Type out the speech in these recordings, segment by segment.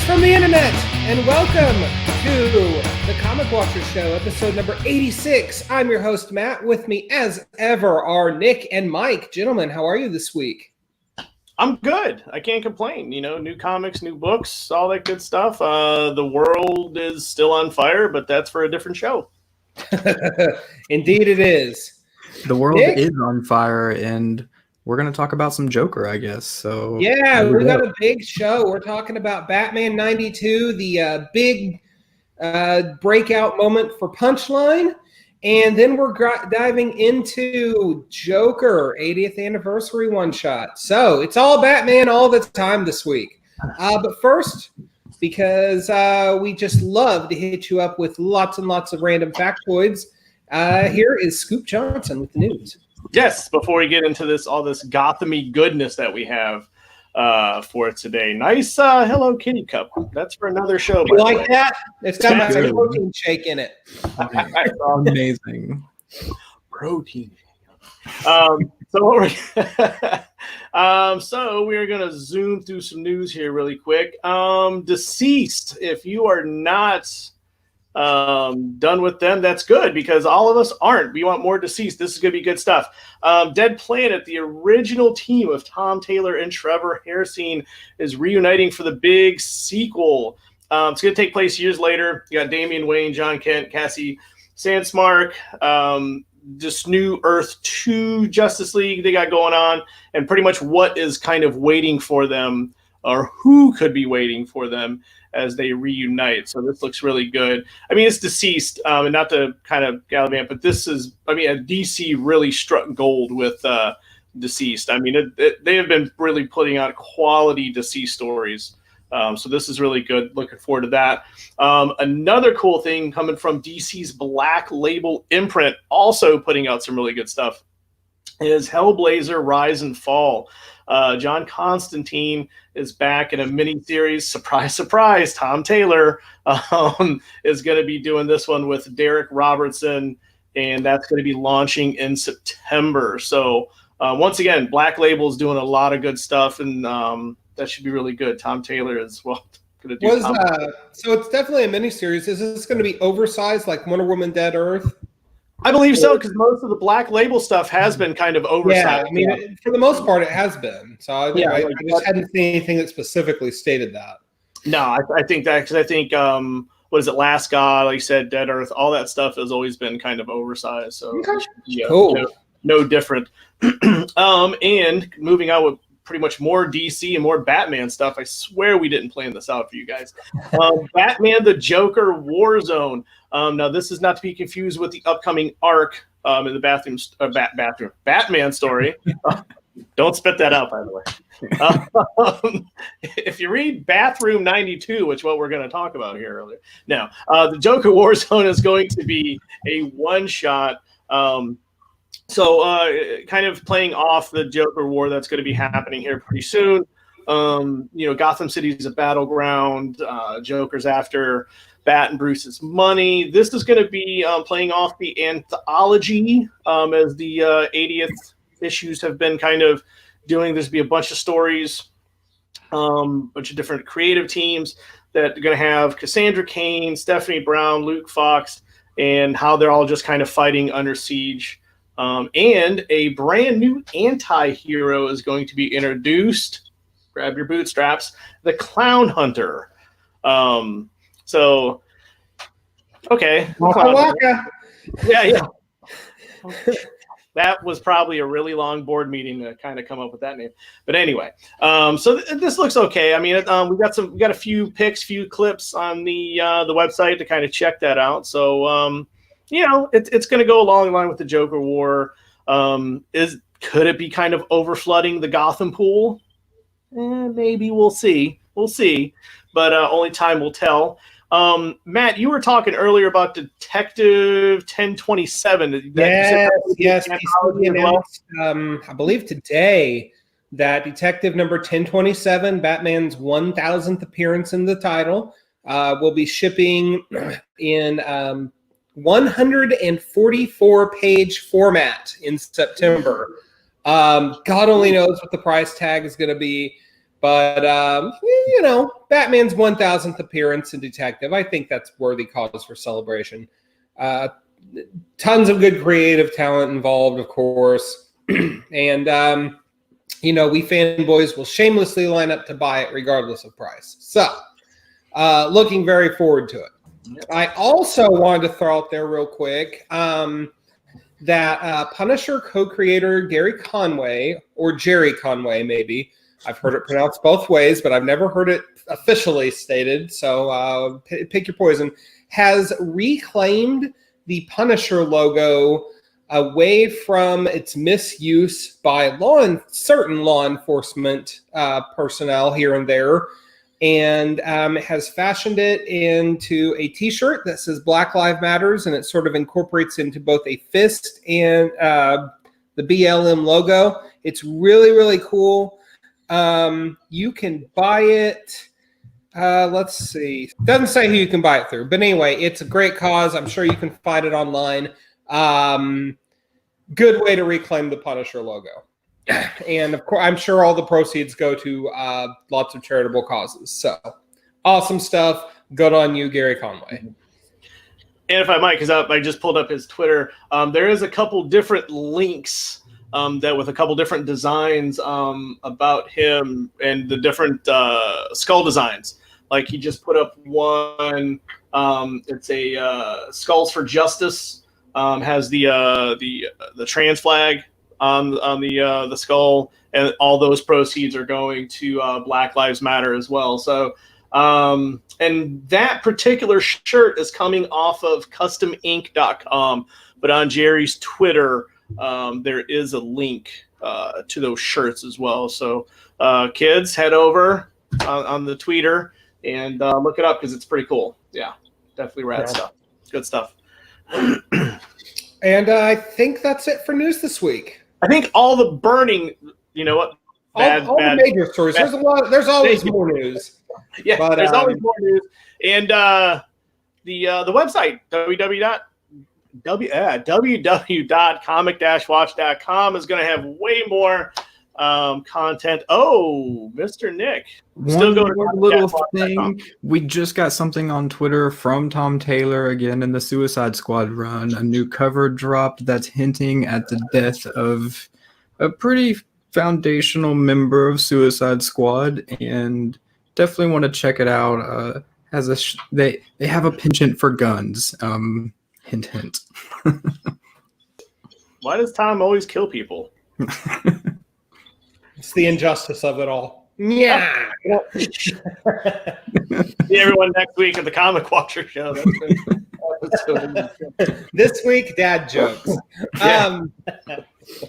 Greetings from the internet, and welcome to the Comic Watcher Show, episode number 86. I'm your host, Matt. With me, as ever, are Nick and Mike. Gentlemen, how are you this week? I'm good. I can't complain. You know, new comics, new books, all that good stuff. The world is still on fire, but that's for a different show. Indeed it is. The world Nick? is on fire, and we're going to talk about some Joker, I guess. So yeah, we got a big show. We're talking about Batman 92, the big breakout moment for Punchilne. And then we're diving into Joker, 80th anniversary one-shot. So it's all Batman all the time this week. But first, because we just love to hit you up with lots and lots of random factoids, here is Scoop Johnson with the news. Yes, before we get into all this Gotham-y goodness that we have for today. Nice Hello Kitty cup. That's for another show. You like that? It's got my protein shake in it. Amazing. Protein. So we're going to zoom through some news here really quick. Deceased, if you are not done with them, that's good, because all of us aren't. We want more Deceased. This is going to be good stuff. Dead Planet, the original team of Tom Taylor and Trevor Hairsine, is reuniting for the big sequel. It's going to take place years later. You got Damian Wayne, John Kent, Cassie Sandsmark, this new Earth 2 Justice League they got going on, and pretty much what is kind of waiting for them, or who could be waiting for them as they reunite. So this looks really good. I mean, it's Deceased, and not to kind of gallivant, but this is, I mean, DC really struck gold with Deceased. I mean, they have been really putting out quality Deceased stories. So this is really good. Looking forward to that. Another cool thing coming from DC's Black Label imprint, also putting out some really good stuff, is Hellblazer Rise and Fall. John Constantine is back in a mini-series. Surprise, surprise, Tom Taylor is going to be doing this one with Derek Robertson, and that's going to be launching in September. So once again, Black Label is doing a lot of good stuff, and that should be really good. Tom Taylor is going to do. So it's definitely a mini-series. Is this going to be oversized like Wonder Woman Dead Earth? I believe so, because most of the Black Label stuff has been kind of oversized. Yeah, I mean, for the most part, it has been. So I just hadn't seen anything that specifically stated that. No, I think that, because I think, what is it, Last God, like you said, Dead Earth, all that stuff has always been kind of oversized. So yeah, cool. No different. And moving on with pretty much more DC and more Batman stuff. I swear we didn't plan this out for you guys. Batman the Joker Warzone. Now, this is not to be confused with the upcoming arc in the Batman story. Don't spit that out, by the way. If you read Bathroom 92, which is what we're going to talk about here earlier. Now, the Joker Warzone is going to be a one-shot. So kind of playing off the Joker War that's going to be happening here pretty soon. Gotham City is a battleground. Joker's after Bat and Bruce's money. This is going to be playing off the anthology as the 80th issues have been kind of doing. There's be a bunch of stories, bunch of different creative teams that are going to have Cassandra Cain, Stephanie Brown, Luke Fox, and how they're all just kind of fighting under siege. And a brand new anti-hero is going to be introduced. Grab your bootstraps. The Clown Hunter. So, okay. Waka. Yeah. That was probably a really long board meeting to kind of come up with that name. But anyway, so this looks okay. I mean, we got a few pics, few clips on the website to kind of check that out. So, it's going to go along the line with the Joker War. Could it be kind of overflooding the Gotham pool? Maybe. We'll see. But only time will tell. Matt, you were talking earlier about Detective 1027. Yes. PC announced, I believe today, that Detective number 1027, Batman's 1000th appearance in the title, will be shipping in 144-page format in September. God only knows what the price tag is going to be, But, Batman's 1,000th appearance in Detective, I think that's worthy cause for celebration. Tons of good creative talent involved, of course. And, we fanboys will shamelessly line up to buy it regardless of price. So, looking very forward to it. Yep. I also wanted to throw out there real quick that Punisher co-creator Gerry Conway, or Gerry Conway maybe, I've heard it pronounced both ways, but I've never heard it officially stated, so pick your poison, has reclaimed the Punisher logo away from its misuse by certain law enforcement personnel here and there, and has fashioned it into a t-shirt that says Black Lives Matters, and it sort of incorporates into both a fist and the BLM logo. It's really, really cool. You can buy it. Let's see. Doesn't say who you can buy it through, but anyway, it's a great cause. I'm sure you can find it online. Good way to reclaim the Punisher logo. And of course, I'm sure all the proceeds go to lots of charitable causes. So awesome stuff. Good on you, Gerry Conway. And if I might, because I just pulled up his Twitter, there is a couple different links that with a couple different designs about him and the different skull designs. Like he just put up one. It's a Skulls for Justice. Has the trans flag on the skull, and all those proceeds are going to Black Lives Matter as well. So, and that particular shirt is coming off of customink.com, but on Jerry's Twitter, there is a link to those shirts as well. So, kids, head over on the Twitter and look it up because it's pretty cool. Yeah, definitely rad stuff. Good stuff. And I think that's it for news this week. I think all the burning, you know what? All the major stories. There's a lot. There's always more news. Yeah, but, there's always more news. And the website www.comic-watch.com is going to have way more content. Oh, Mr. Nick, still going to little thing. We just got something on Twitter from Tom Taylor again in the Suicide Squad run. A new cover dropped that's hinting at the death of a pretty foundational member of Suicide Squad, and definitely want to check it out. They have a penchant for guns. Hint, hint. Why does Tom always kill people? It's the injustice of it all. Yeah. See everyone next week at the Comic Watcher show. This week, dad jokes. Yeah.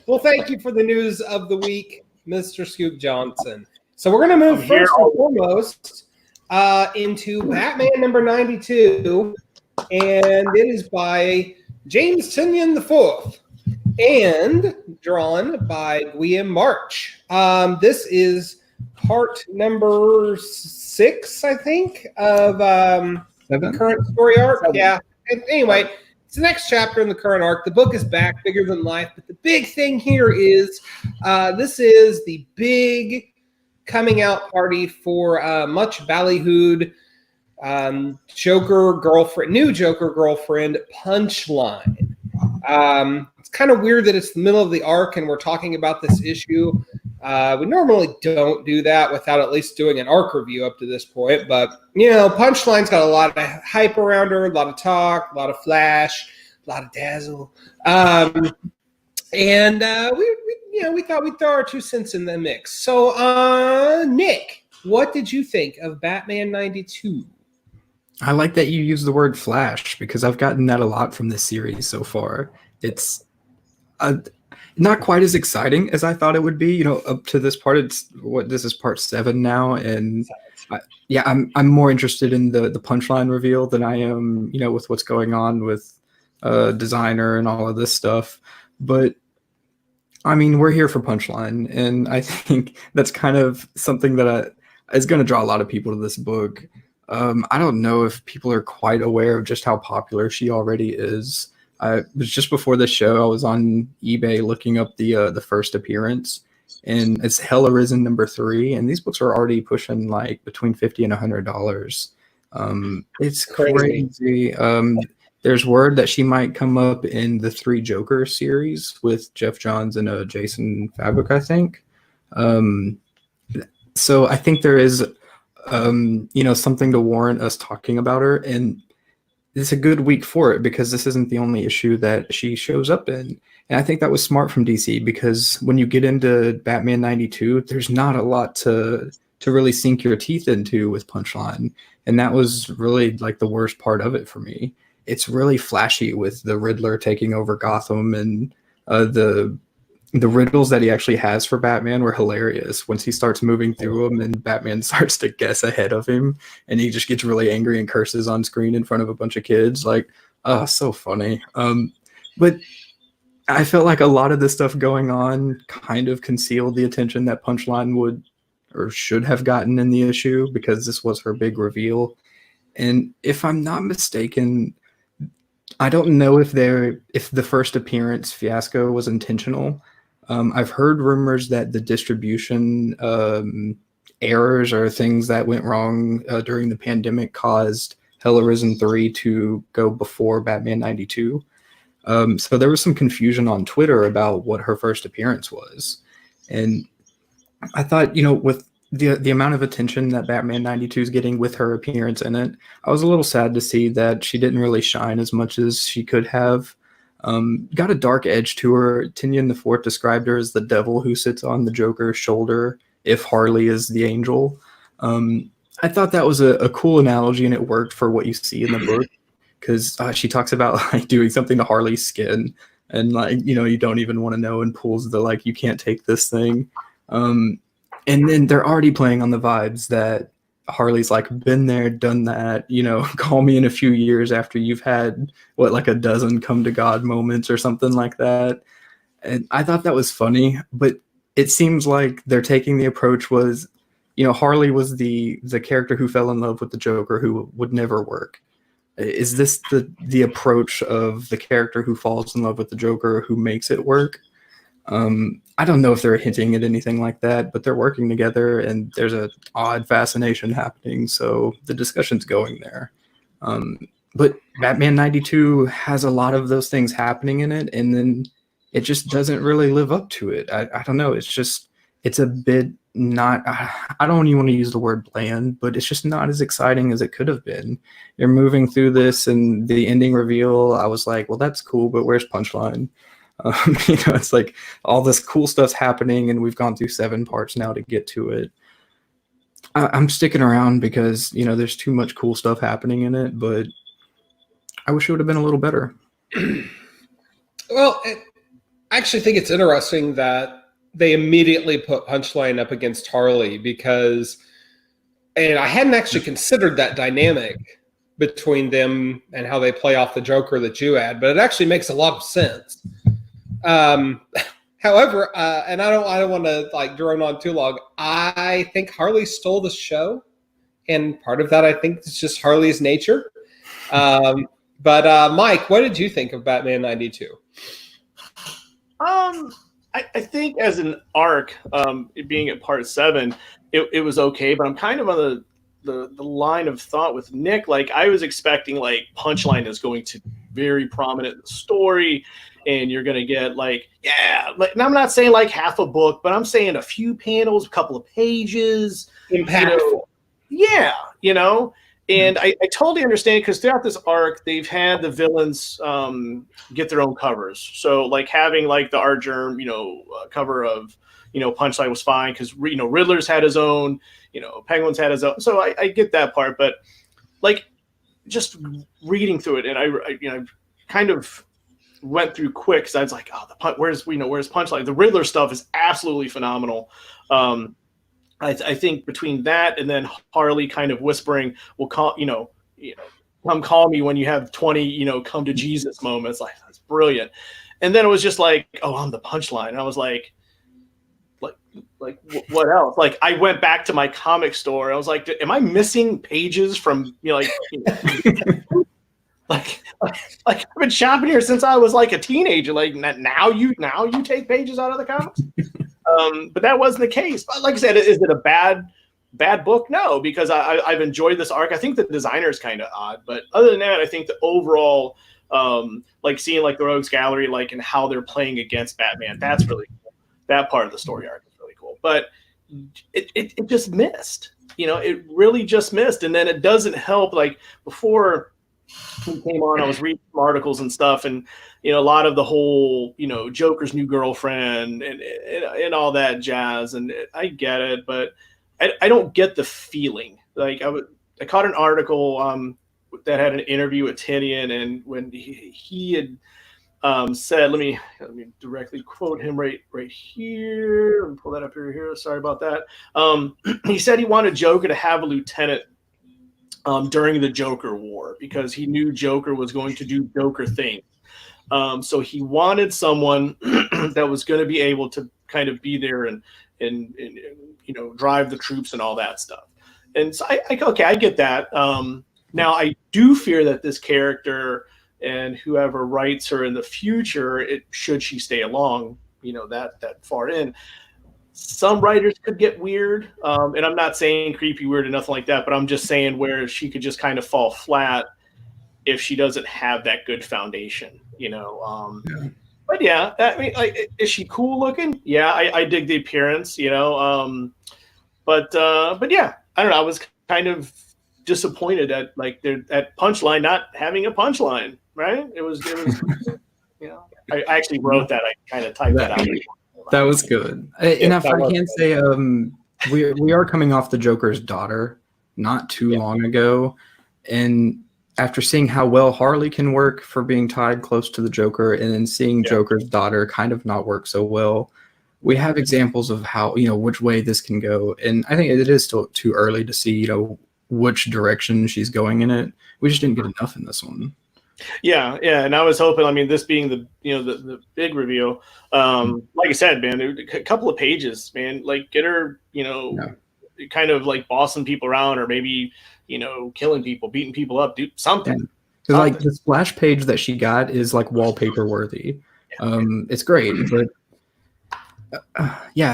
Well, thank you for the news of the week, Mr. Scoop Johnson. So we're going to move first and foremost into Batman number 92, and it is by James Tynion IV and drawn by Guillaume March. This is part number 6, I think, of the current story arc. 7. Yeah. And anyway, it's the next chapter in the current arc. The book is back, bigger than life. But the big thing here is this is the big coming out party for much ballyhooed new Joker girlfriend, Punchilne. It's kind of weird that it's the middle of the arc and we're talking about this issue. We normally don't do that without at least doing an arc review up to this point. But, Punchline's got a lot of hype around her, a lot of talk, a lot of flash, a lot of dazzle. And we thought we'd throw our 2 cents in the mix. So, Nick, what did you think of Batman 92? I like that you use the word flash because I've gotten that a lot from this series so far. It's not quite as exciting as I thought it would be. Up to this part, this is part 7 now, and I'm more interested in the Punchline reveal than I am, with what's going on with designer and all of this stuff. But I mean, we're here for Punchline, and I think that's kind of something that is going to draw a lot of people to this book. I don't know if people are quite aware of just how popular she already is. It was just before the show, I was on eBay looking up the first appearance, and it's Hell Arisen #3, and these books are already pushing like between $50 and $100. It's crazy. There's word that she might come up in the 3 Joker series with Jeff Johns and Jason Fabok, I think. So I think there is, something to warrant us talking about her, and it's a good week for it because this isn't the only issue that she shows up in. And I think that was smart from DC, because when you get into Batman 92, there's not a lot to really sink your teeth into with Punchline. And that was really like the worst part of it for me. It's really flashy with the Riddler taking over Gotham, and the riddles that he actually has for Batman were hilarious. Once he starts moving through them and Batman starts to guess ahead of him, and he just gets really angry and curses on screen in front of a bunch of kids. Like, oh, so funny. But I felt like a lot of this stuff going on kind of concealed the attention that Punchline would or should have gotten in the issue, because this was her big reveal. And if I'm not mistaken, I don't know if the first appearance fiasco was intentional. I've heard rumors that the distribution errors or things that went wrong during the pandemic caused Hell Arisen 3 to go before Batman 92. So there was some confusion on Twitter about what her first appearance was. And I thought, with the amount of attention that Batman 92 is getting with her appearance in it, I was a little sad to see that she didn't really shine as much as she could have. Got a dark edge to her. Tinian IV described her as the devil who sits on the Joker's shoulder if Harley is the angel. I thought that was a cool analogy, and it worked for what you see in the book, because she talks about like doing something to Harley's skin, and like, you don't even want to know, and pulls the like, you can't take this thing. And then they're already playing on the vibes that Harley's like, been there, done that, call me in a few years after you've had like a dozen come to God moments or something like that. And I thought that was funny, but it seems like they're taking the approach was, Harley was the character who fell in love with the Joker who would never work. Is this the approach of the character who falls in love with the Joker who makes it work? I don't know if they're hinting at anything like that, but they're working together, and there's an odd fascination happening, so the discussion's going there. But Batman 92 has a lot of those things happening in it, and then it just doesn't really live up to it. I don't know. It's a bit not, I don't even want to use the word bland, but it's just not as exciting as it could have been. You're moving through this, and the ending reveal, I was like, well, that's cool, but where's Punchline? It's like all this cool stuff's happening, and we've gone through 7 parts now to get to it. I'm sticking around because, there's too much cool stuff happening in it, but I wish it would have been a little better. Well, I actually think it's interesting that they immediately put Punchline up against Harley, and I hadn't actually considered that dynamic between them and how they play off the Joker that you had, but it actually makes a lot of sense. However, and I don't want to like drone on too long, I think Harley stole the show, and part of that I think is just Harley's nature. But Mike, what did you think of Batman 92? I think as an arc, it being at part 7, it was okay, but I'm kind of on the line of thought with Nick. Like, I was expecting like Punchline is going to be very prominent in the story, and you're going to get like, and I'm not saying like half a book, but I'm saying a few panels, a couple of pages. Impactful. And I totally understand, because throughout this arc, they've had the villains get their own covers. So like having like the Art Germ, cover of, Punchline was fine, because, Riddler's had his own, Penguin's had his own. So I get that part, but like just reading through it, and I kind of went through quick, because I was like, oh, where's Punchline? The Riddler stuff is absolutely phenomenal. I think between that and then Harley kind of whispering, "Well, come call me when you have 20, come to Jesus" moments. Like, that's brilliant. And then it was just like, oh, I'm the Punchline. And I was like, what else? Like, I went back to my comic store. I was like, am I missing pages from like I've been shopping here since I was like a teenager. Like, now you take pages out of the comics. But that wasn't the case. But like I said, is it a bad book? No, because I've enjoyed this arc. I think the designer is kind of odd, but other than that, I think the overall, like seeing like the Rogues Gallery, like and how they're playing against Batman, that's really cool. That part of the story arc is really cool. But it just missed. It really just missed. And then it doesn't help. Like before he came on, I was reading some articles and stuff, and a lot of the whole Joker's new girlfriend and all that jazz. And I get it, but I don't get the feeling. Like I caught an article that had an interview with Tinian, and when he had said, let me directly quote him right here. Let me pull that up here. Sorry about that. He said he wanted Joker to have a lieutenant during the Joker War because he knew Joker was going to do Joker things. So he wanted someone that was going to be able to kind of be there and drive the troops and all that stuff. And so I get that. Now I do fear that this character and whoever writes her in the future, should she stay along, that far in, some writers could get weird. And I'm not saying creepy weird or nothing like that, but I'm just saying where she could just kind of fall flat if she doesn't have that good foundation, But yeah, I mean, like, is she cool looking? Yeah, I dig the appearance, But yeah, I don't know. I was kind of disappointed at Punchline not having a punchline. Right? It was. I actually wrote that. I kind of typed that out. That was good. And if I can say, we are coming off the Joker's daughter not too long ago, and after seeing how well Harley can work for being tied close to the Joker, and then seeing Joker's daughter kind of not work so well, we have examples of how which way this can go, and I think it is still too early to see which direction she's going in it. We just didn't get enough in this one. Yeah, and I was hoping. I mean, this being the big reveal, like I said, man, a couple of pages, man. Like get her, kind of like bossing people around, or maybe killing people, beating people up, do something. Because like the splash page that she got is like wallpaper worthy. It's great, but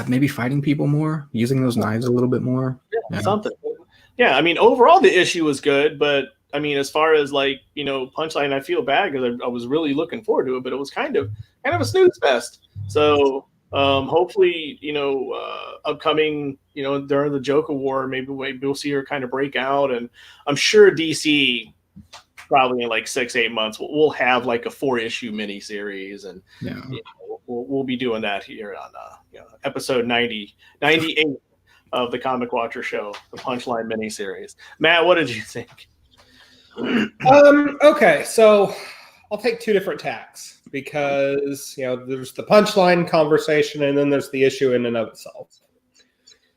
maybe fighting people more, using those knives a little bit more. Something. Yeah, I mean, overall the issue was good, but I mean, as far as Punchline, I feel bad because I was really looking forward to it, but it was kind of a snooze fest. So hopefully, upcoming, during the Joker War, maybe we'll see her kind of break out, and I'm sure DC probably in like 6-8 months we'll have like a 4-issue miniseries, and we'll be doing that here on episode 98 of the Comic Watcher Show, the Punchline miniseries. Matt, what did you think? Okay, so I'll take two different tacks because there's the Punchline conversation and then there's the issue in and of itself.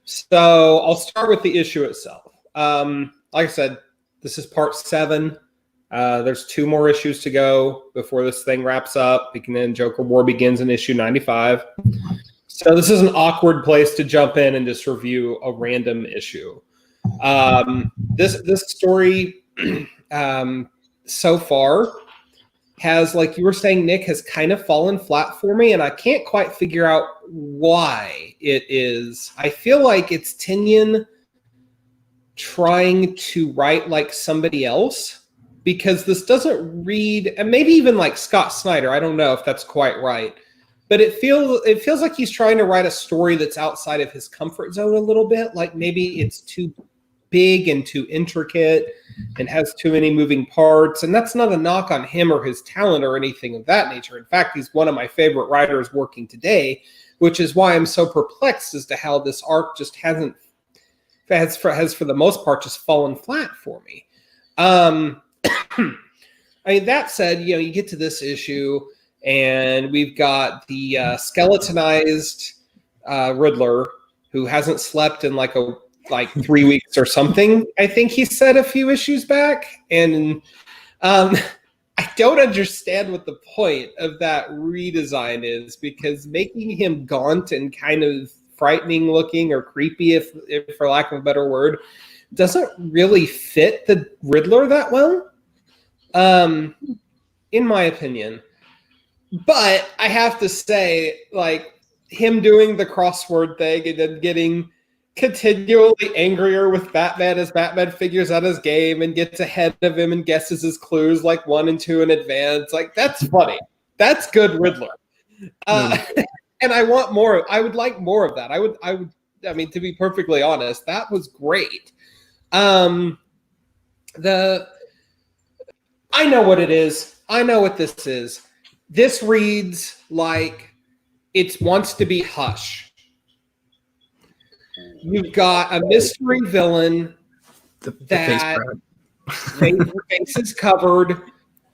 So I'll start with the issue itself. Like I said, this is part 7. There's 2 more issues to go before this thing wraps up. And then Joker War begins in issue 95. So this is an awkward place to jump in and just review a random issue. This story so far has, like you were saying, Nick, has kind of fallen flat for me, and I can't quite figure out why it is. I feel like it's Tinian trying to write like somebody else, because this doesn't read, and maybe even like Scott Snyder, I don't know if that's quite right, but it feels like he's trying to write a story that's outside of his comfort zone a little bit. Like maybe it's too big and too intricate and has too many moving parts. And that's not a knock on him or his talent or anything of that nature. In fact, he's one of my favorite writers working today, which is why I'm so perplexed as to how this arc just has for the most part just fallen flat for me. I mean, that said, you get to this issue and we've got the skeletonized Riddler who hasn't slept in like 3 weeks or something, I think he said a few issues back. And I don't understand what the point of that redesign is, because making him gaunt and kind of frightening looking or creepy, if for lack of a better word, doesn't really fit the Riddler that well, in my opinion. But I have to say, like, him doing the crossword thing and then getting continually angrier with Batman as Batman figures out his game and gets ahead of him and guesses his clues like 1 and 2 in advance. Like, that's funny. That's good Riddler. And I want more. I would like more of that. I mean, to be perfectly honest, that was great. I know what it is. I know what this is. This reads like it wants to be Hush. You've got a mystery villain that face is covered,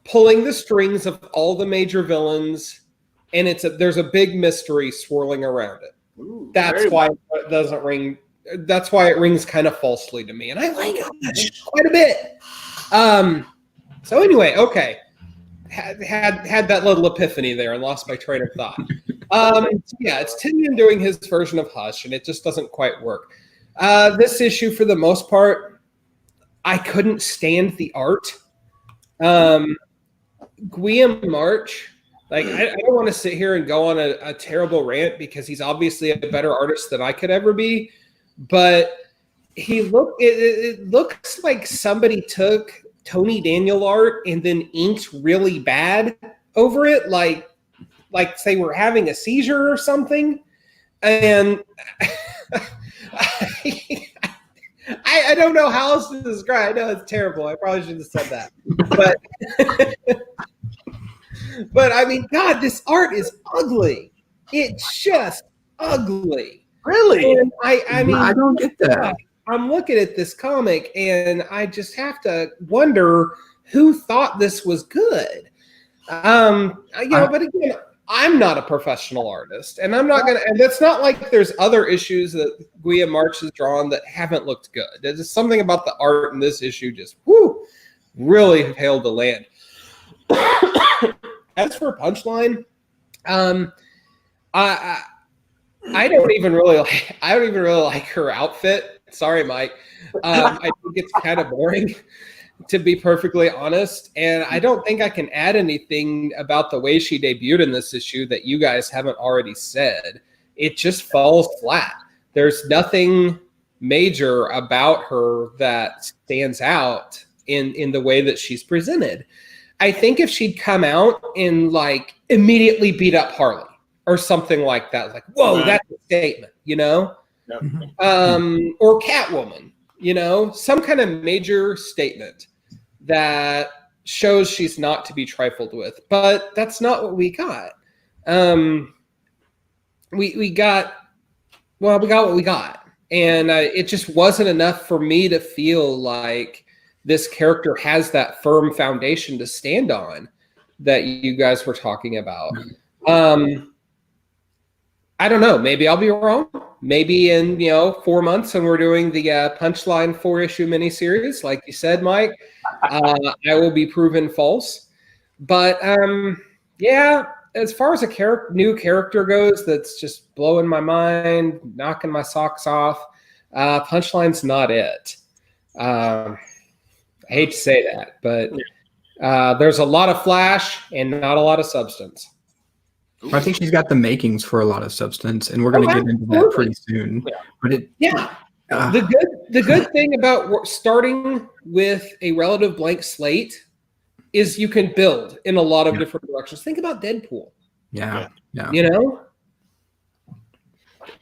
pulling the strings of all the major villains, and there's a big mystery swirling around it. Ooh, that's why it doesn't ring. That's why it rings kind of falsely to me, and I like Hush quite a bit. So anyway, okay. Had that little epiphany there and lost my train of thought. Yeah, it's Tynion doing his version of Hush, and it just doesn't quite work. This issue, for the most part, I couldn't stand the art. Guillaume March, like I don't want to sit here and go on a terrible rant because he's obviously a better artist than I could ever be, but it looks like somebody took Tony Daniel art and then inked really bad over it, like they were having a seizure or something. And I don't know how else to describe. I know it's terrible. I probably shouldn't have said that. But I mean, God, this art is ugly. It's just ugly. Really? And I mean, I don't get that. I'm looking at this comic and I just have to wonder who thought this was good. But again, I'm not a professional artist, and I'm not gonna. And that's not like there's other issues that Guillaume March has drawn that haven't looked good. There's just something about the art in this issue just really hailed the land. As for Punchline, I don't even really like her outfit. Sorry, Mike. I think it's kind of boring, to be perfectly honest. And I don't think I can add anything about the way she debuted in this issue that you guys haven't already said. It just falls flat. There's nothing major about her that stands out in the way that she's presented. I think if she'd come out and like immediately beat up Harley or something like that, like, whoa, that's a statement, you know? Or Catwoman, you know, some kind of major statement that shows she's not to be trifled with. But that's not what we got. We got what we got, and it just wasn't enough for me to feel like this character has that firm foundation to stand on that you guys were talking about. I don't know. Maybe I'll be wrong. Maybe in 4 months when we're doing the Punchline 4-issue miniseries, like you said, Mike, I will be proven false. But yeah, as far as a new character goes, that's just blowing my mind, knocking my socks off. Punchline's not it. I hate to say that, but there's a lot of flash and not a lot of substance. I think she's got the makings for a lot of substance, and we're going to get into that pretty soon. Yeah. But the good thing about starting with a relative blank slate is you can build in a lot of different directions. Think about Deadpool. Yeah. You know,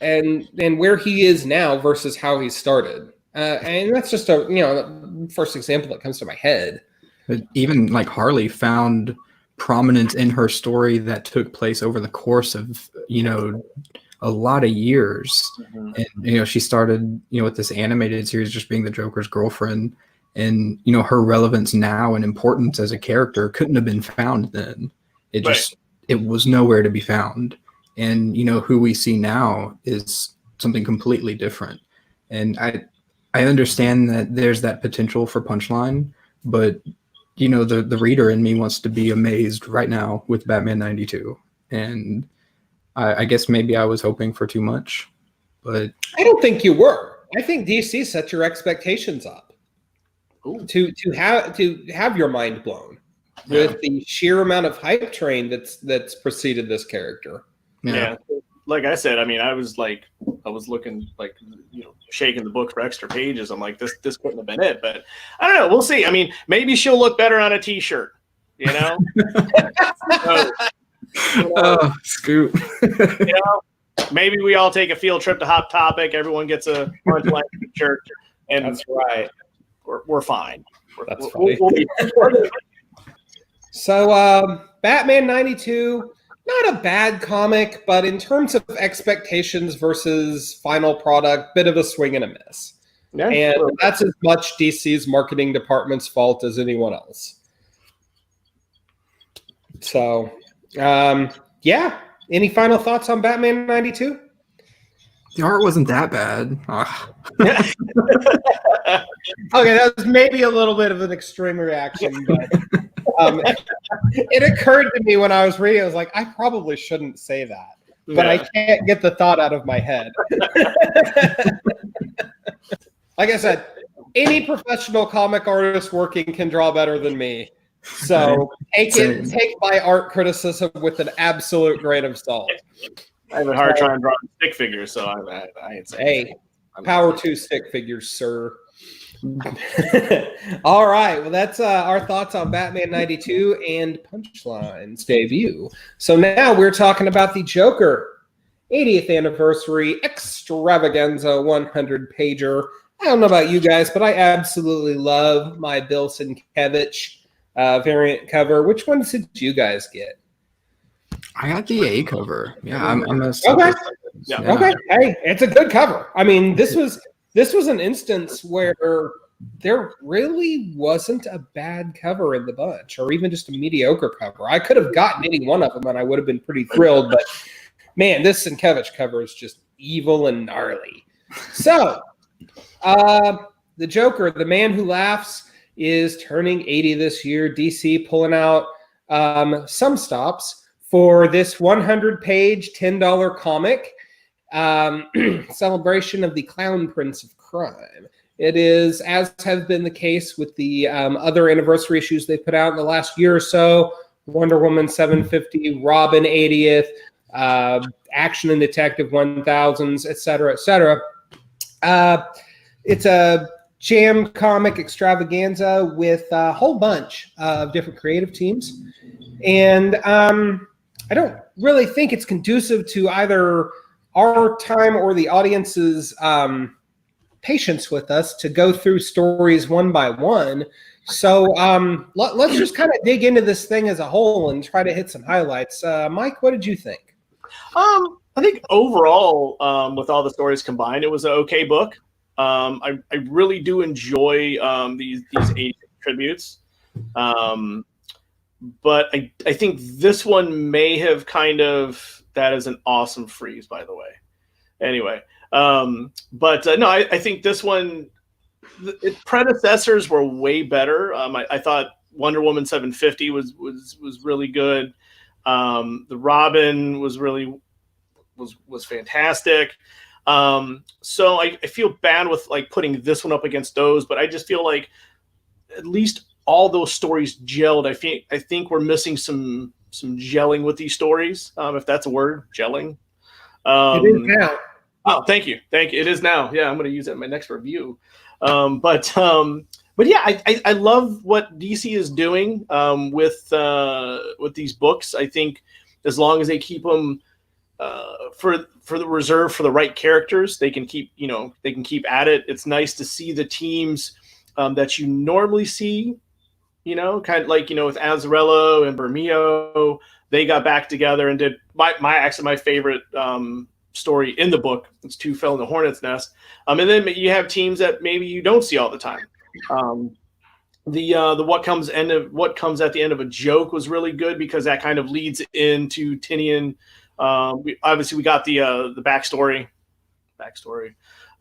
and where he is now versus how he started, and that's just the first example that comes to my head. But even like Harley found prominence in her story that took place over the course of a lot of years. And she started with this animated series just being the Joker's girlfriend, and her relevance now and importance as a character couldn't have been found then. It was nowhere to be found. And who we see now is something completely different. And I understand that there's that potential for Punchline, but the reader in me wants to be amazed right now with Batman 92. And I guess maybe I was hoping for too much, but I don't think you were. I think DC set your expectations up to have your mind blown with the sheer amount of hype train that's preceded this character. Yeah. like I said, I mean, I was looking like, shaking the book for extra pages. I'm like, this couldn't have been it, but I don't know. We'll see. I mean, maybe she'll look better on a t-shirt, so, Oh, scoop. maybe we all take a field trip to Hot Topic. Everyone gets a Punchline t-shirt, and That's right. We're fine. That's funny. So, Batman 92, not a bad comic, but in terms of expectations versus final product, bit of a swing and a miss. Yeah, and that's as much DC's marketing department's fault as anyone else. So, yeah. Any final thoughts on Batman 92? The art wasn't that bad. Ah. Okay, that was maybe a little bit of an extreme reaction, but it occurred to me when I was reading, I was like, I probably shouldn't say that, but I can't get the thought out of my head. Like I said, any professional comic artist working can draw better than me. So take my art criticism with an absolute grain of salt. I have a hard time drawing stick figures, so I ain't saying. Hey, power to stick figures, sir. All right. Well, that's our thoughts on Batman 92 and Punchline's debut. So now we're talking about the Joker 80th anniversary extravaganza 100-pager. I don't know about you guys, but I absolutely love my Bill Sienkiewicz variant cover. Which ones did you guys get? I got the A cover. Yeah, I'm a okay. Yeah. Okay. Hey, it's a good cover. I mean, this was an instance where there really wasn't a bad cover in the bunch, or even just a mediocre cover. I could have gotten any one of them, and I would have been pretty thrilled. But man, this Sienkiewicz cover is just evil and gnarly. So, the Joker, the man who laughs, is turning 80 this year. DC pulling out some stops for this 100-page, $10 comic celebration of the Clown Prince of Crime. It is, as has been the case with the other anniversary issues they put out in the last year or so, Wonder Woman 750, Robin 80th, Action and Detective 1000s, et cetera, et cetera. It's a jam comic extravaganza with a whole bunch of different creative teams. And I don't really think it's conducive to either our time or the audience's patience with us to go through stories one by one. So let's just kind of dig into this thing as a whole and try to hit some highlights. Mike, what did you think? I think overall, with all the stories combined, it was an okay book. I really do enjoy these 80 tributes. But I think this one may have that is an awesome freeze, by the way. Anyway, no, I think this one, its predecessors were way better. I thought Wonder Woman 750 was really good. The Robin was fantastic. So I feel bad with putting this one up against those, but I just feel like at least all those stories gelled. I think we're missing some gelling with these stories, if that's a word, gelling. It is now. Oh, thank you. It is now. Yeah, I'm going to use it in my next review. But yeah, I love what DC is doing with these books. I think as long as they keep them for the reserve for the right characters, they can keep at it. It's nice to see the teams that you normally see. Kind of like, with Azzarello and Bermeo, they got back together and did my favorite story in the book. It's Two Fell in the Hornet's Nest. And then you have teams that maybe you don't see all the time. The what comes at the end of a joke was really good because that kind of leads into Tinian. We got the backstory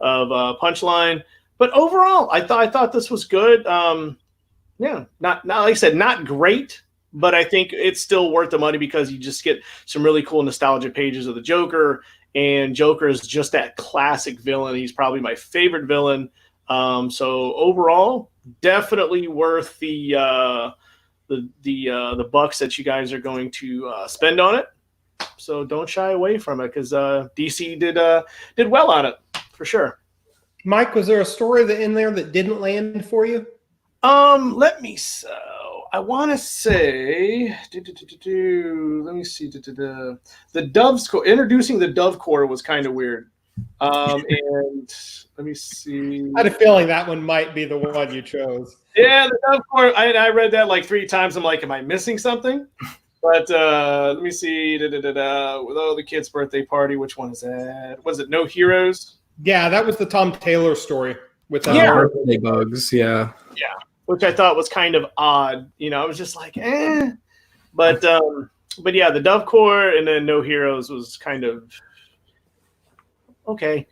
of Punchline, but overall, I thought this was good. Yeah, not like I said, not great, but I think it's still worth the money because you just get some really cool nostalgia pages of the Joker, and Joker is just that classic villain. He's probably my favorite villain. So overall, definitely worth the bucks that you guys are going to spend on it. So don't shy away from it, because DC did well on it for sure. Mike, was there a story in there that didn't land for you? Let me. So I want to say. Let me see. The Dove's Core, introducing the Dove Core was kind of weird. And let me see. I had a feeling that one might be the one you chose. Yeah, the Dove Core. I read that like 3 times. I'm like, am I missing something? But let me see. With the kid's birthday party, which one is that? Was it No Heroes? Yeah, that was the Tom Taylor story with birthday bugs. Yeah. Yeah, which I thought was kind of odd. I was just like, eh. But yeah, the Dove Core and then No Heroes was kind of okay.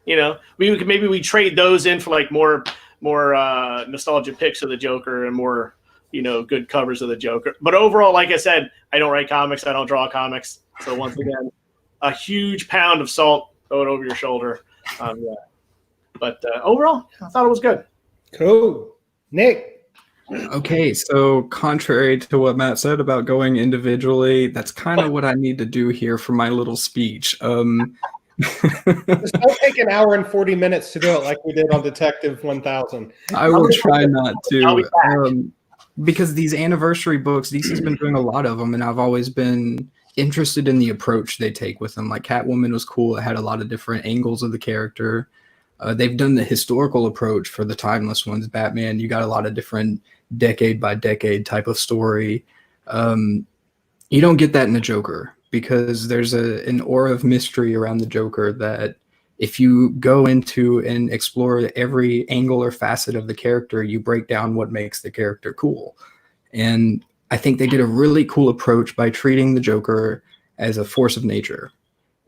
Maybe we trade those in for like more nostalgic picks of the Joker and more good covers of the Joker. But overall, like I said, I don't write comics. I don't draw comics. So once again, a huge pound of salt, throw it over your shoulder. Yeah. But overall, I thought it was good. Cool. Nick. Okay, so contrary to what Matt said about going individually, that's kind of what I need to do here for my little speech. Just don't take an hour and 40 minutes to do it like we did on Detective 1000. I will try not to. Because these anniversary books, DC's been doing a lot of them, and I've always been interested in the approach they take with them. Like Catwoman was cool. It had a lot of different angles of the character. They've done the historical approach for the timeless ones. Batman, you got a lot of different decade by decade type of story. You don't get that in the Joker, because there's an aura of mystery around the Joker that if you go into and explore every angle or facet of the character, you break down what makes the character cool. And I think they did a really cool approach by treating the Joker as a force of nature.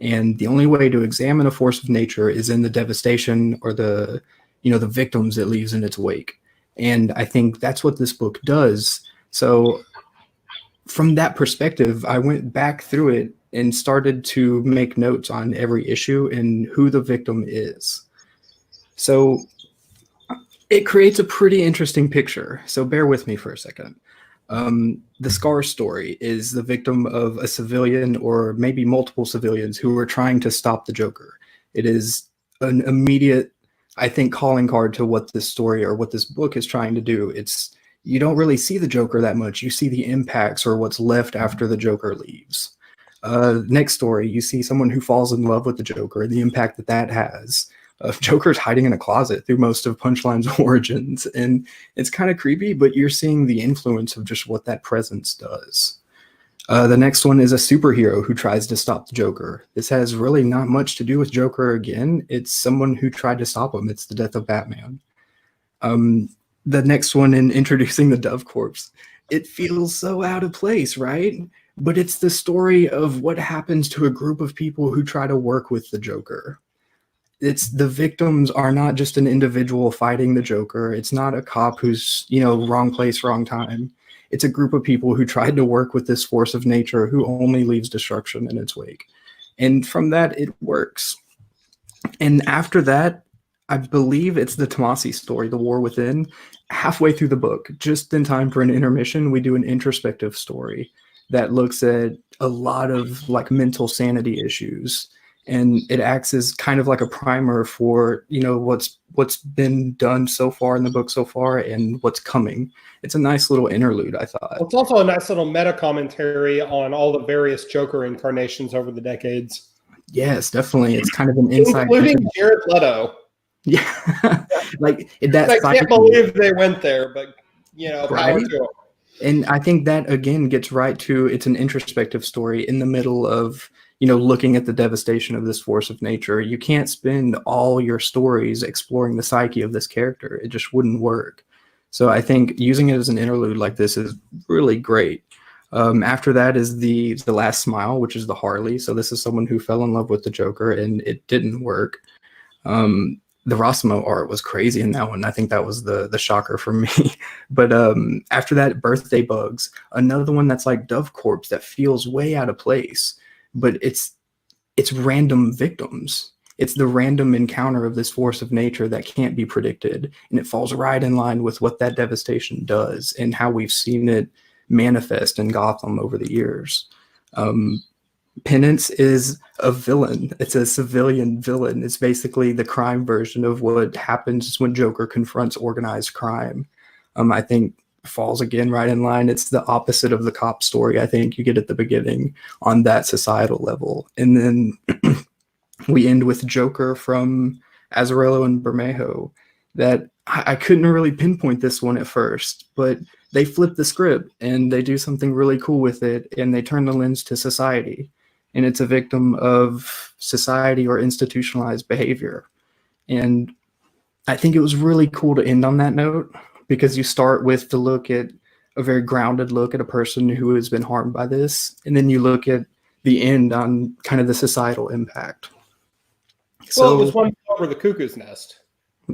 And the only way to examine a force of nature is in the devastation or the victims it leaves in its wake. And I think that's what this book does. So from that perspective, I went back through it and started to make notes on every issue and who the victim is. So it creates a pretty interesting picture. So bear with me for a second. The Scar story is the victim of a civilian or maybe multiple civilians who were trying to stop the Joker. It is an immediate, I think, calling card to what this story or what this book is trying to do. You don't really see the Joker that much. You see the impacts or what's left after the Joker leaves. Next story, you see someone who falls in love with the Joker and the impact that has. Joker's hiding in a closet through most of Punchline's origins, and it's kind of creepy, but you're seeing the influence of just what that presence does. The next one is a superhero who tries to stop the Joker. This has really not much to do with Joker again. It's someone who tried to stop him. It's the death of Batman. The next one, in introducing the Dove Corpse, it feels so out of place, right? But it's the story of what happens to a group of people who try to work with the Joker. It's the victims are not just an individual fighting the Joker. It's not a cop who's, wrong place, wrong time. It's a group of people who tried to work with this force of nature who only leaves destruction in its wake. And from that, it works. And after that, I believe it's the Tomasi story, The War Within. Halfway through the book, just in time for an intermission, we do an introspective story that looks at a lot of mental sanity issues. And it acts as kind of like a primer for, what's been done so far in the book so far and what's coming. It's a nice little interlude, I thought. It's also a nice little meta commentary on all the various Joker incarnations over the decades. Yes, definitely. It's kind of an insight. Including Jared Leto. Yeah. That I can't believe they went there, but, power right? to them. And I think that, again, gets right to it's an introspective story in the middle of, looking at the devastation of this force of nature. You can't spend all your stories exploring the psyche of this character. It just wouldn't work. So I think using it as an interlude like this is really great. After that is the Last Smile, which is the Harley. So this is someone who fell in love with the Joker and it didn't work. The Rossimo art was crazy in that one. I think that was the shocker for me. But after that, Birthday Bugs, another one that's like Dove Corpse that feels way out of place. But it's random victims. It's the random encounter of this force of nature that can't be predicted. And it falls right in line with what that devastation does and how we've seen it manifest in Gotham over the years. Penance is a villain. It's a civilian villain. It's basically the crime version of what happens when Joker confronts organized crime. I think falls again right in line. It's the opposite of the cop story I think you get at the beginning on that societal level. And then we end with Joker from Azzarello and Bermejo that I couldn't really pinpoint this one at first, but they flip the script and they do something really cool with it, and they turn the lens to society. And it's a victim of society or institutionalized behavior. And I think it was really cool to end on that note, because you start with the look at a very grounded look at a person who has been harmed by this, and then you look at the end on kind of the societal impact. Well, it was one over the cuckoo's nest.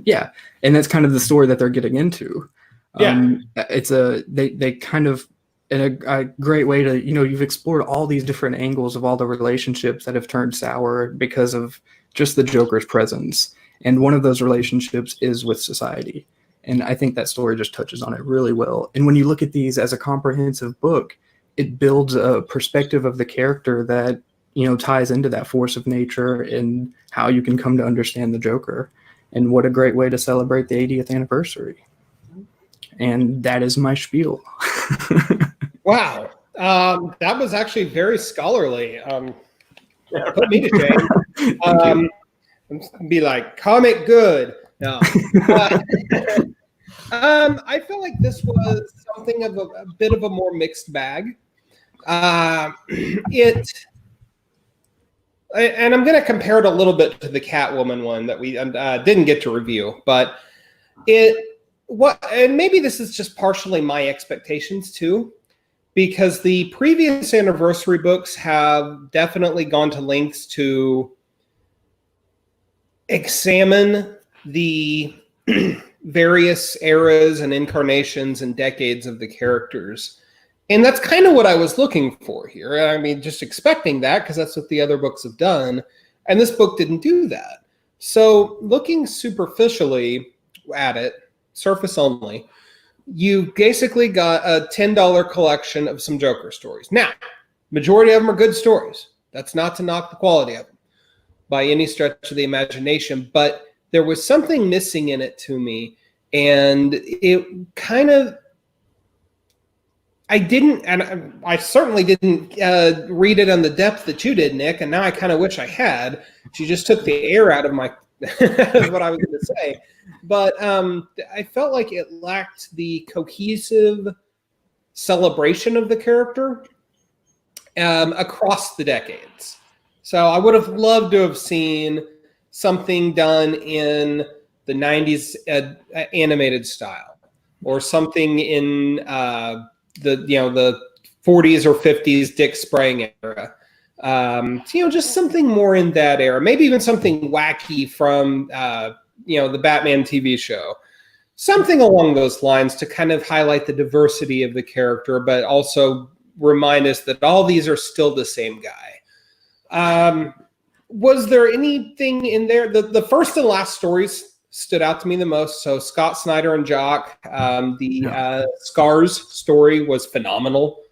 Yeah, and that's kind of the story that they're getting into. Yeah, it's they kind of, in a great way to, you've explored all these different angles of all the relationships that have turned sour because of just the Joker's presence, and one of those relationships is with society. And I think that story just touches on it really well. And when you look at these as a comprehensive book, it builds a perspective of the character that, ties into that force of nature and how you can come to understand the Joker. And what a great way to celebrate the 80th anniversary. And that is my spiel. Wow. That was actually very scholarly. Put me to shame. I'm be like, comic good. No. I feel like this was something of a bit of a more mixed bag. And I'm going to compare it a little bit to the Catwoman one that we didn't get to review, but and maybe this is just partially my expectations too, because the previous anniversary books have definitely gone to lengths to examine the various eras and incarnations and decades of the characters. And that's kind of what I was looking for here. I mean, just expecting that, because that's what the other books have done. And this book didn't do that. So looking superficially at it, surface only, you basically got a $10 collection of some Joker stories. Now, majority of them are good stories. That's not to knock the quality of them by any stretch of the imagination, but there was something missing in it to me. And it kind of, I certainly didn't read it on the depth that you did, Nick, and now I kind of wish I had. She just took the air out of my, is what I was going to say. But I felt like it lacked the cohesive celebration of the character across the decades. So I would have loved to have seen something done in the 90s animated style, or something in the 40s or 50s Dick Sprang era. Just something more in that era. Maybe even something wacky from the Batman TV show. Something along those lines to kind of highlight the diversity of the character, but also remind us that all these are still the same guy. Was there anything in there? The first and last stories stood out to me the most. So Scott Snyder and Jock, the Scars story was phenomenal.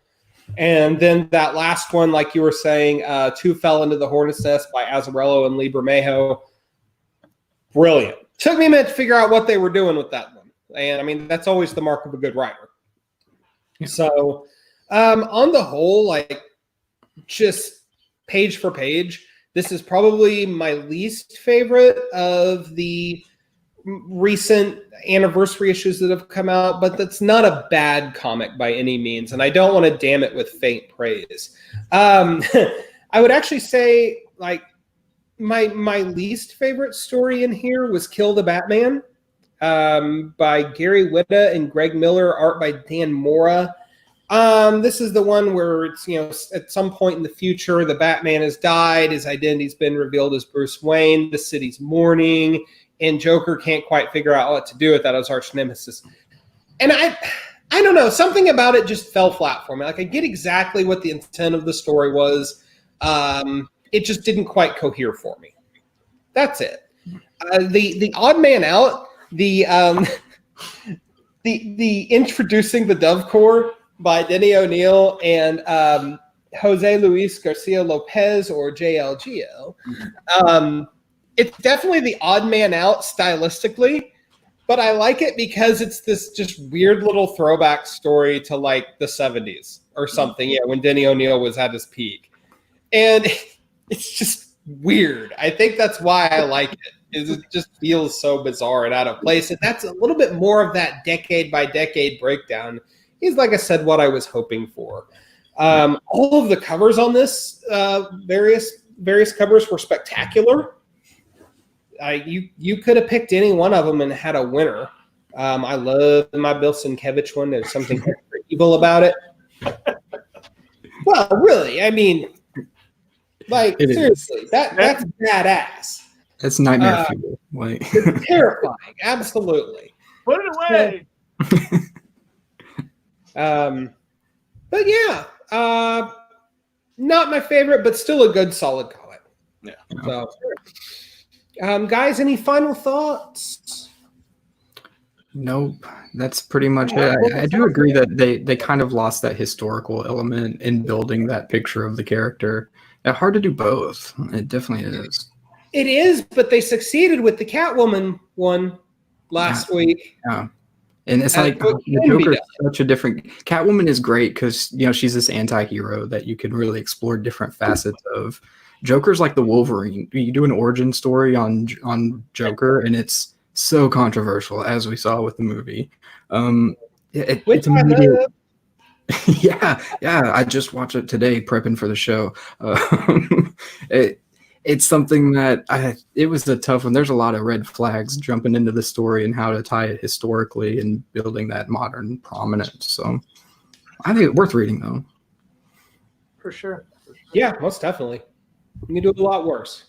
And then that last one, like you were saying, Two Fell into the Hornet's Nest by Azzarello and Lee Bermejo. Brilliant. Took me a minute to figure out what they were doing with that one. And I mean, that's always the mark of a good writer. Yeah. So on the whole, like, just page for page, this is probably my least favorite of the recent anniversary issues that have come out, but that's not a bad comic by any means, and I don't want to damn it with faint praise. I would actually say, like, my least favorite story in here was Kill the Batman by Gary Whitta and Greg Miller, art by Dan Mora. This is the one where it's, at some point in the future, the Batman has died, his identity's been revealed as Bruce Wayne, the city's mourning, and Joker can't quite figure out what to do with that as arch nemesis. And I don't know, something about it just fell flat for me. Like, I get exactly what the intent of the story was. It just didn't quite cohere for me. That's it. The odd man out, the introducing the Dove Corps by Denny O'Neil and Jose Luis Garcia Lopez or JLGO. It's definitely the odd man out stylistically, but I like it because it's this just weird little throwback story to like the 70s or something. Yeah, when Denny O'Neil was at his peak. And it's just weird. I think that's why I like it. It just feels so bizarre and out of place. And that's a little bit more of that decade by decade breakdown. Is, like I said, what I was hoping for. All of the covers on this, various covers were spectacular. You could have picked any one of them and had a winner. I love my Bill Sienkiewicz one. There's something extra evil about it. Well, really, I mean, like seriously, that's badass. It's nightmare fuel. Like it's terrifying. Absolutely. Put it away. But yeah, not my favorite, but still a good, solid comic. Yeah. So, guys, any final thoughts? Nope, that's pretty much it. I do agree that they kind of lost that historical element in building that picture of the character. It's hard to do both. It definitely is. It is, but they succeeded with the Catwoman one last week. Yeah. And it's like the Joker is such a different. Catwoman is great because she's this anti-hero that you can really explore different facets of. Joker's like the Wolverine. You do an origin story on Joker, and it's so controversial, as we saw with the movie. It's immediate. Yeah. I just watched it today, prepping for the show. It's something that it was a tough one. There's a lot of red flags jumping into the story and how to tie it historically and building that modern prominence. So I think it's worth reading, though. For sure. Yeah, most definitely. You can do a lot worse.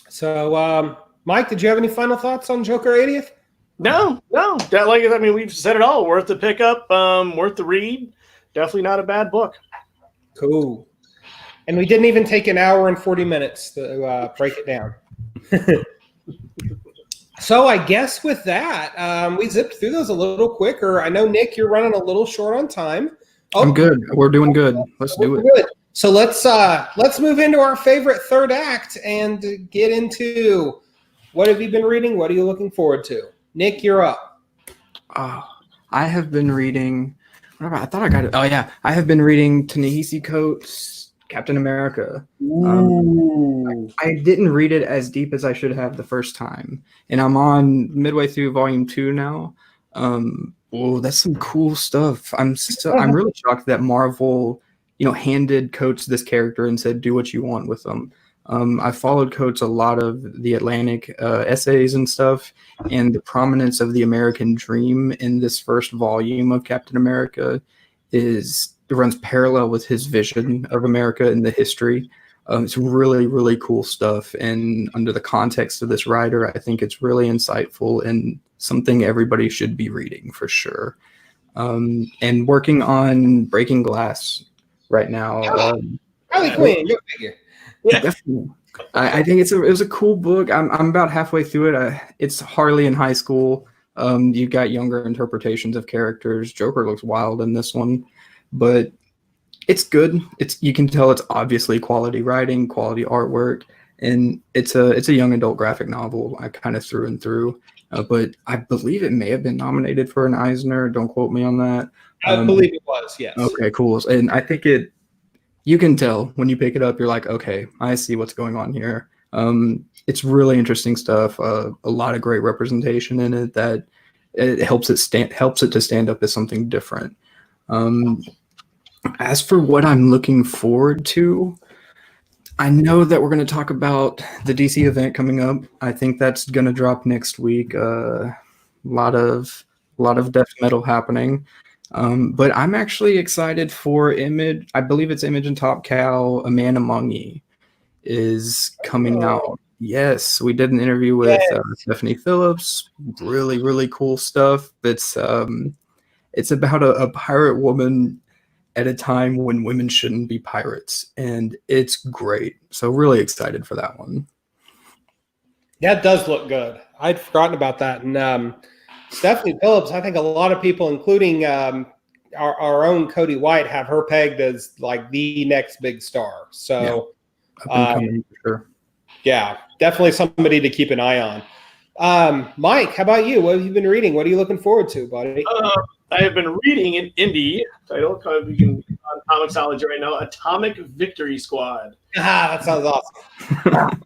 So, Mike, did you have any final thoughts on Joker 80th? No. We've said it all. Worth the pickup, worth the read. Definitely not a bad book. Cool. And we didn't even take an hour and 40 minutes to break it down. So I guess with that, we zipped through those a little quicker. I know, Nick, you're running a little short on time. I'm good. We're doing good. Let's do it. Good. So let's move into our favorite third act and get into what have you been reading? What are you looking forward to? Nick, you're up. I have been reading. I thought I got it. Oh yeah, I have been reading Ta-Nehisi Coates' Captain America. I didn't read it as deep as I should have the first time, and I'm on midway through volume 2 now. That's some cool stuff. I'm really shocked that Marvel, handed Coates this character and said, "Do what you want with them." I followed Coates a lot of the Atlantic essays and stuff, and the prominence of the American dream in this first volume of Captain America runs parallel with his vision of America and the history. It's really, really cool stuff. And under the context of this writer, I think it's really insightful and something everybody should be reading for sure. And working on Breaking Glass right now. Harley Quinn, go figure. Yeah, definitely. I think it was a cool book. I'm about halfway through it. It's Harley in high school. You've got younger interpretations of characters. Joker looks wild in this one. But it's good. You can tell it's obviously quality writing, quality artwork, and it's a young adult graphic novel. I kind of through and through, but I believe it may have been nominated for an Eisner. Don't quote me on that. I believe it was. Yes. Okay, cool. And I think you can tell when you pick it up. You're like, okay, I see what's going on here. It's really interesting stuff. A lot of great representation in it that it helps it to stand up as something different. As for what I'm looking forward to, I know that we're going to talk about the DC event coming up. I think that's going to drop next week. A lot of death metal happening. But I'm actually excited for Image. I believe it's Image and Top Cow. A Man Among Ye is coming out. Yes, we did an interview with Stephanie Phillips. Really, really cool stuff. It's about a pirate woman at a time when women shouldn't be pirates, and it's great. So really excited for that one. That does look good. I'd forgotten about that. And Stephanie Phillips, I think a lot of people, including our own Cody White have her pegged as like the next big star. So, Sure. Yeah, definitely somebody to keep an eye on. Mike, how about you? What have you been reading? What are you looking forward to, buddy? I have been reading an indie title on Comixology right now, Atomic Victory Squad. That sounds awesome.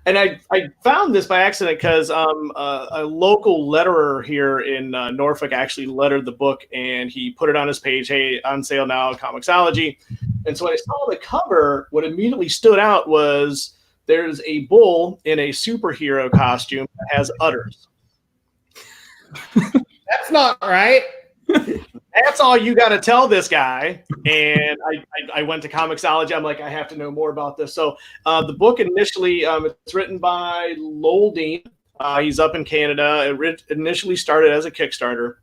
And I found this by accident because a local letterer here in Norfolk actually lettered the book, and he put it on his page, hey, on sale now, Comixology. And so when I saw the cover, what immediately stood out was there's a bull in a superhero costume that has udders. That's not right. That's all you got to tell this guy. And I went to Comixology. I'm like, I have to know more about this. So the book initially, it's written by Lowell Dean. He's up in Canada. It initially started as a Kickstarter.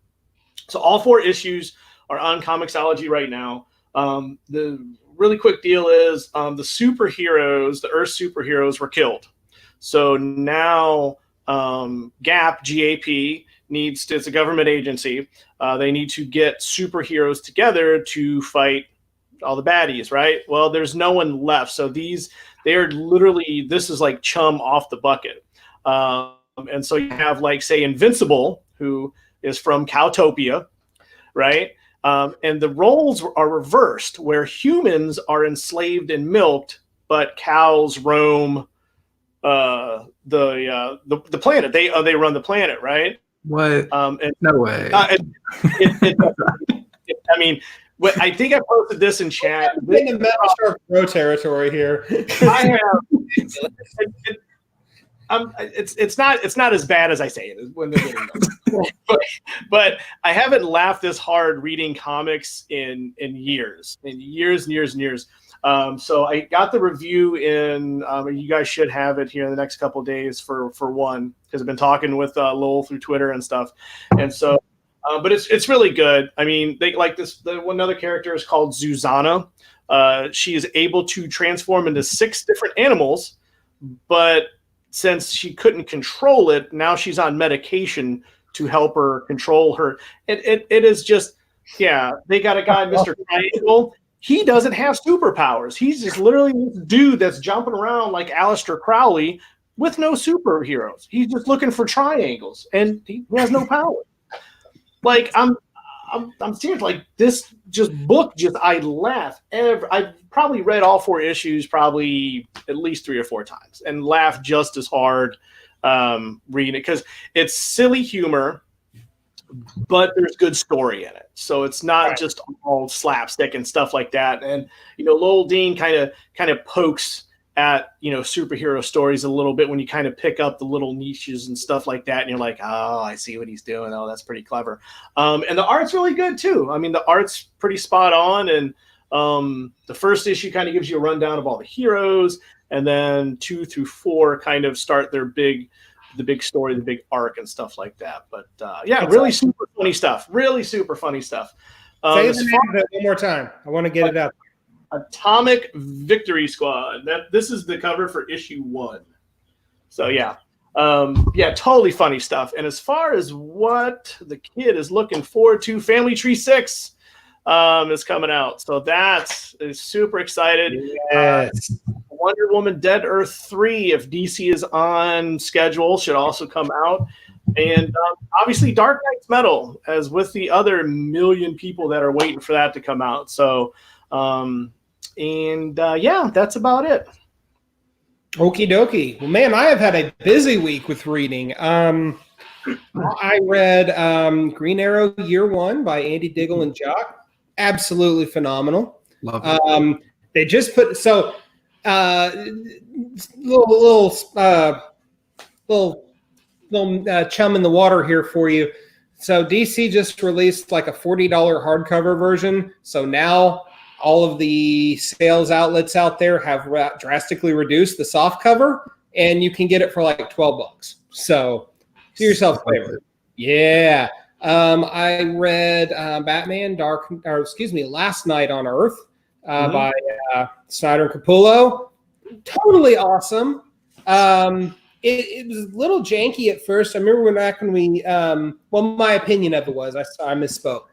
So all 4 issues are on Comixology right now. The really quick deal is the superheroes, the Earth superheroes were killed. So now GAP, needs to, it's a government agency. They need to get superheroes together to fight all the baddies, right? Well, there's no one left. So they're literally, this is like chum off the bucket. And so you have like, say, Invincible, who is from Cowtopia, right? And the roles are reversed, where humans are enslaved and milked, but cows roam the planet. They run the planet, right? What? No way. I mean, I think I posted this in chat. I'm in the Metal Shark Pro territory here. I have. It's not as bad as I say it is when they're getting them. but I haven't laughed this hard reading comics in years. So I got the review in. You guys should have it here in the next couple of days for one, because I've been talking with Lowell through Twitter and stuff, and so. But it's really good. I mean, they like this. The one other character is called Zuzana. She is able to transform into 6 different animals, but since she couldn't control it, now she's on medication to help her control her. It is just, yeah. They got a guy, Mr. Triangle. He doesn't have superpowers. He's just literally this dude that's jumping around like Aleister Crowley with no superheroes. He's just looking for triangles, and he has no power. Like I'm serious. Like this book I laugh I've probably read all 4 issues probably at least 3 or 4 times and laughed just as hard reading it, because it's silly humor, but there's good story in it. So it's not just all slapstick and stuff like that. And Lowell Dean kind of pokes at superhero stories a little bit when you kind of pick up the little niches and stuff like that, and you're like, oh, I see what he's doing. Oh, that's pretty clever. And the art's really good too. I mean, the art's pretty spot on. And the first issue kind of gives you a rundown of all the heroes, and then 2 through 4 kind of start the big story, the big arc and stuff like that. But yeah, it's really super funny stuff. Really super funny stuff. Say the name of it one more time. I want to get it out. Atomic Victory Squad. This is the cover for issue 1. So yeah, totally funny stuff. And as far as what the kid is looking forward to, Family Tree 6 is coming out. So that is super excited. Yes. Wonder Woman Dead Earth 3, if DC is on schedule, should also come out. And obviously Dark Knight's Metal, as with the other million people that are waiting for that to come out. So yeah, that's about it. Okie dokie. Well, man, I have had a busy week with reading. I read Green Arrow Year 1 by Andy Diggle and Jock. Absolutely phenomenal. Love it. They just put little chum in the water here for you. So DC just released like a $40 hardcover version. So now all of the sales outlets out there have drastically reduced the soft cover, and you can get it for like $12. So do yourself a favor. Yeah. I read Last Night on Earth by Snyder and Capullo. Totally awesome. It was a little janky at first. I remember when we my opinion of it was I misspoke.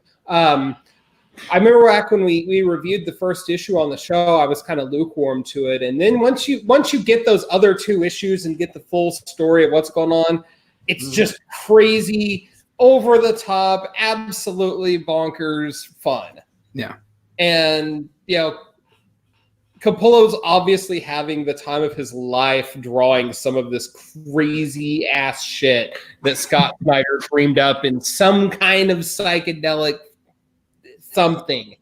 I remember back when we reviewed the first issue on the show, I was kind of lukewarm to it. And then once you get those other 2 issues and get the full story of what's going on, it's just crazy, over the top, absolutely bonkers fun. Yeah. And, Capullo's obviously having the time of his life drawing some of this crazy ass shit that Scott Snyder dreamed up in some kind of psychedelic something.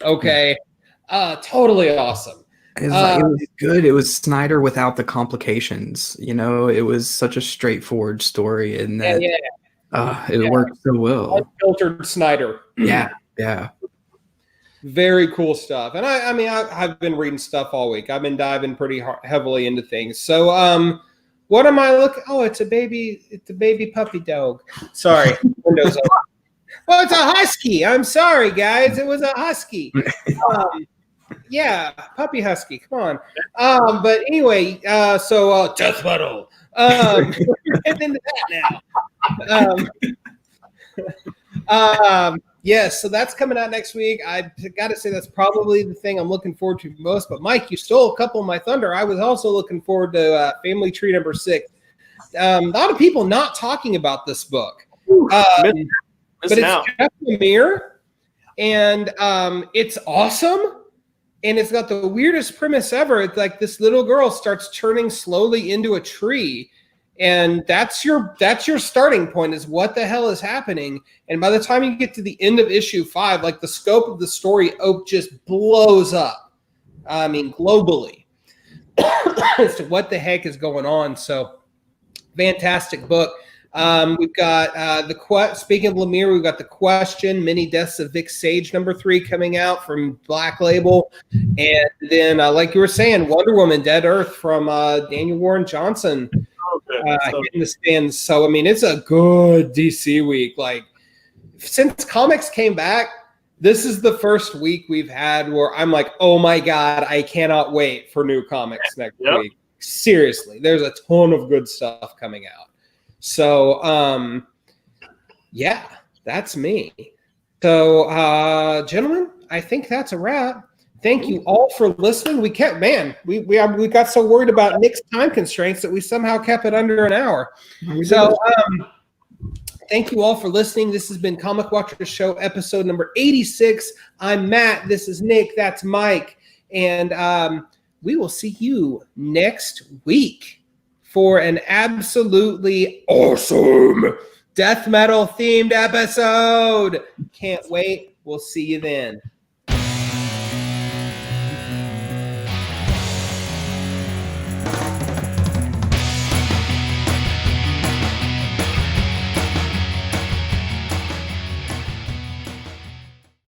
Okay. Totally awesome. It was good. It was Snyder without the complications. It was such a straightforward story, and that it worked so well. Unfiltered Snyder. Yeah. Very cool stuff. And I've been reading stuff all week. I've been diving pretty heavily into things. So, what am I looking? Oh, it's a baby puppy dog. Sorry. Windows open. Well, it's a husky. I'm sorry, guys. It was a husky. Puppy husky. Come on. But anyway, so death metal. Get into that now. Yes, so that's coming out next week. I got to say that's probably the thing I'm looking forward to most. But Mike, you stole a couple of my thunder. I was also looking forward to Family Tree number 6. A lot of people not talking about this book. But it's Jeff Lemire, and it's awesome. And it's got the weirdest premise ever. It's like this little girl starts turning slowly into a tree. And that's your starting point, is what the hell is happening. And by the time you get to the end of issue 5, like the scope of the story just blows up. I mean, globally, as to what the heck is going on. So fantastic book. We've got speaking of Lemire, we've got The Question, Many Deaths of Vic Sage number 3 coming out from Black Label. And then, like you were saying, Wonder Woman, Dead Earth from Daniel Warren Johnson. Hitting the stands. So, I mean, it's a good DC week. Like, since comics came back, this is the first week we've had where I'm like, oh my God, I cannot wait for new comics next week. Seriously, there's a ton of good stuff coming out. So, that's me. So, gentlemen, I think that's a wrap. Thank you all for listening. We got so worried about Nick's time constraints that we somehow kept it under an hour. So, thank you all for listening. This has been Comic Watchers Show, episode number 86. I'm Matt. This is Nick. That's Mike. And we will see you next week for an absolutely awesome death metal themed episode. Can't wait. We'll see you then.